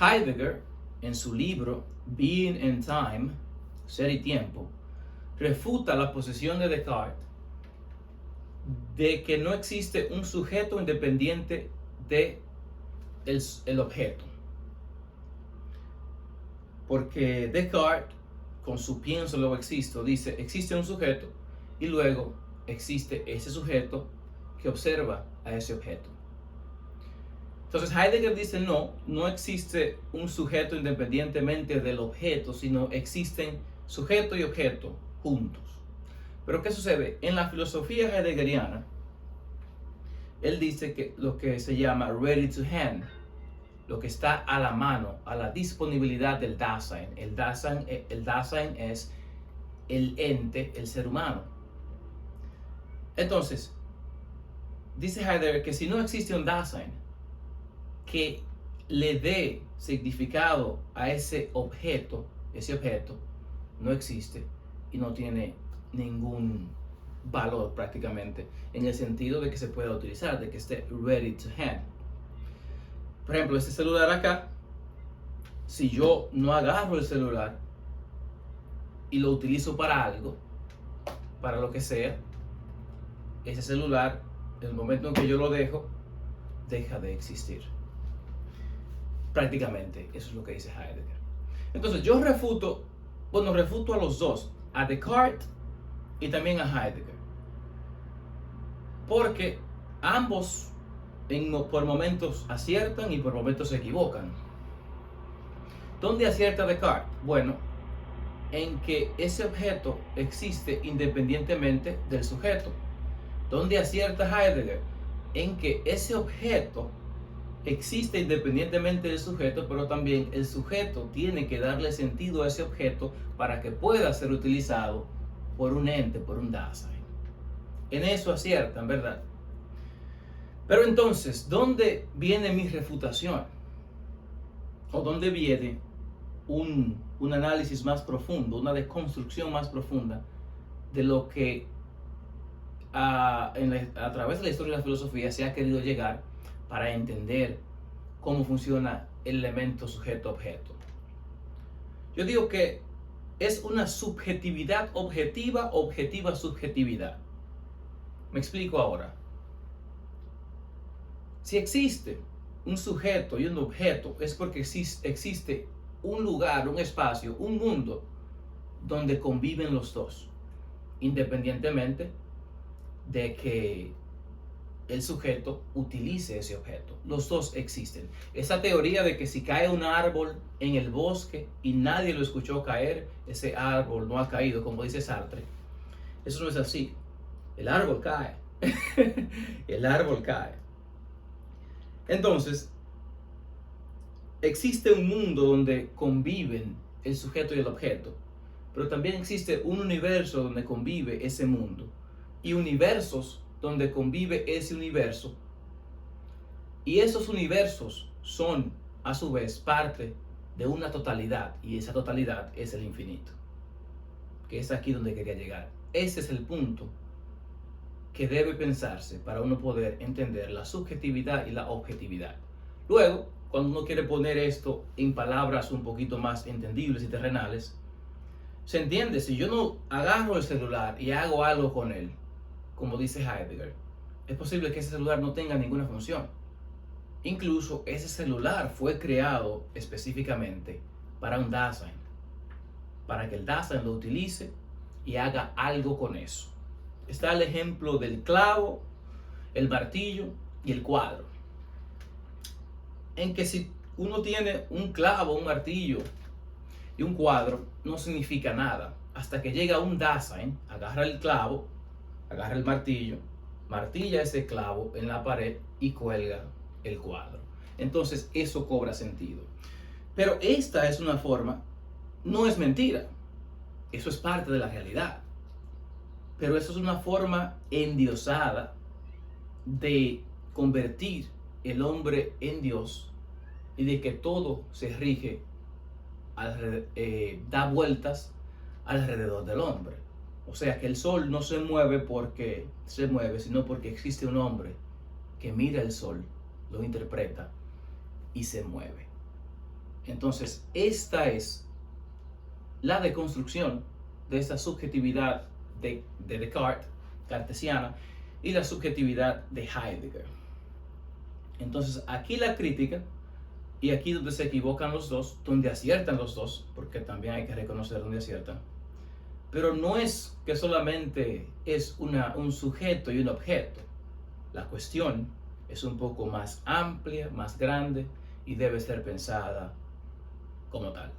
Heidegger, en su libro Being and Time, Ser y Tiempo, refuta la posición de Descartes de que no existe un sujeto independiente de el objeto. Porque Descartes, con su pienso luego existo, dice, existe un sujeto y luego existe ese sujeto que observa a ese objeto. Entonces Heidegger dice, no existe un sujeto independientemente del objeto, sino existen sujeto y objeto juntos. Pero ¿qué sucede? En la filosofía heideggeriana, él dice que lo que se llama ready to hand, lo que está a la mano, a la disponibilidad del Dasein. El Dasein es el ente, el ser humano. Entonces, dice Heidegger que si no existe un Dasein que le dé significado a ese objeto no existe y no tiene ningún valor prácticamente, en el sentido de que se pueda utilizar, de que esté ready to hand. Por ejemplo, este celular acá, si yo no agarro el celular y lo utilizo para algo, para lo que sea, ese celular, en el momento en que yo lo dejo, deja de existir. Prácticamente, eso es lo que dice Heidegger. Entonces yo refuto a los dos, a Descartes y también a Heidegger, porque ambos por momentos aciertan y por momentos se equivocan. ¿Dónde acierta Descartes? Bueno, en que ese objeto existe independientemente del sujeto. ¿Dónde acierta Heidegger? En que ese objeto existe independientemente del sujeto, pero también el sujeto tiene que darle sentido a ese objeto para que pueda ser utilizado por un ente, por un Dasein. En eso aciertan, ¿verdad? Pero entonces, ¿dónde viene mi refutación? ¿O dónde viene un análisis más profundo, una deconstrucción más profunda de lo que a través de la historia de la filosofía se ha querido llegar para entender cómo funciona el elemento sujeto-objeto? Yo digo que es una subjetividad objetiva, subjetividad. Me explico ahora. Si existe un sujeto y un objeto, es porque existe un lugar, un espacio, un mundo donde conviven los dos, independientemente de que el sujeto utilice ese objeto. Los dos existen. Esa teoría de que si cae un árbol en el bosque y nadie lo escuchó caer, ese árbol no ha caído, como dice Sartre. Eso no es así. El árbol cae. El árbol cae. Entonces, existe un mundo donde conviven el sujeto y el objeto, pero también existe un universo donde convive ese mundo y universos donde convive ese universo, y esos universos son a su vez parte de una totalidad, y esa totalidad es el infinito, que es aquí donde quería llegar. Ese es el punto que debe pensarse para uno poder entender la subjetividad y la objetividad. Luego, cuando uno quiere poner esto en palabras un poquito más entendibles y terrenales, se entiende. Si yo no agarro el celular y hago algo con él, como dice Heidegger, es posible que ese celular no tenga ninguna función. Incluso ese celular fue creado específicamente para un Dasein, para que el Dasein lo utilice y haga algo con eso. Está el ejemplo del clavo, el martillo y el cuadro. En que si uno tiene un clavo, un martillo y un cuadro, no significa nada. Hasta que llega un Dasein, agarra el clavo, agarra el martillo, martilla ese clavo en la pared y cuelga el cuadro. Entonces eso cobra sentido. Pero esta es una forma, no es mentira, eso es parte de la realidad. Pero eso es una forma endiosada de convertir el hombre en Dios y de que todo se rige, da vueltas alrededor del hombre. O sea que el sol no se mueve porque se mueve, sino porque existe un hombre que mira el sol, lo interpreta y se mueve. Entonces, esta es la deconstrucción de esta subjetividad de Descartes, cartesiana, y la subjetividad de Heidegger. Entonces, aquí la crítica, y aquí donde se equivocan los dos, donde aciertan los dos, porque también hay que reconocer donde aciertan, pero no es que solamente es un sujeto y un objeto. La cuestión es un poco más amplia, más grande, y debe ser pensada como tal.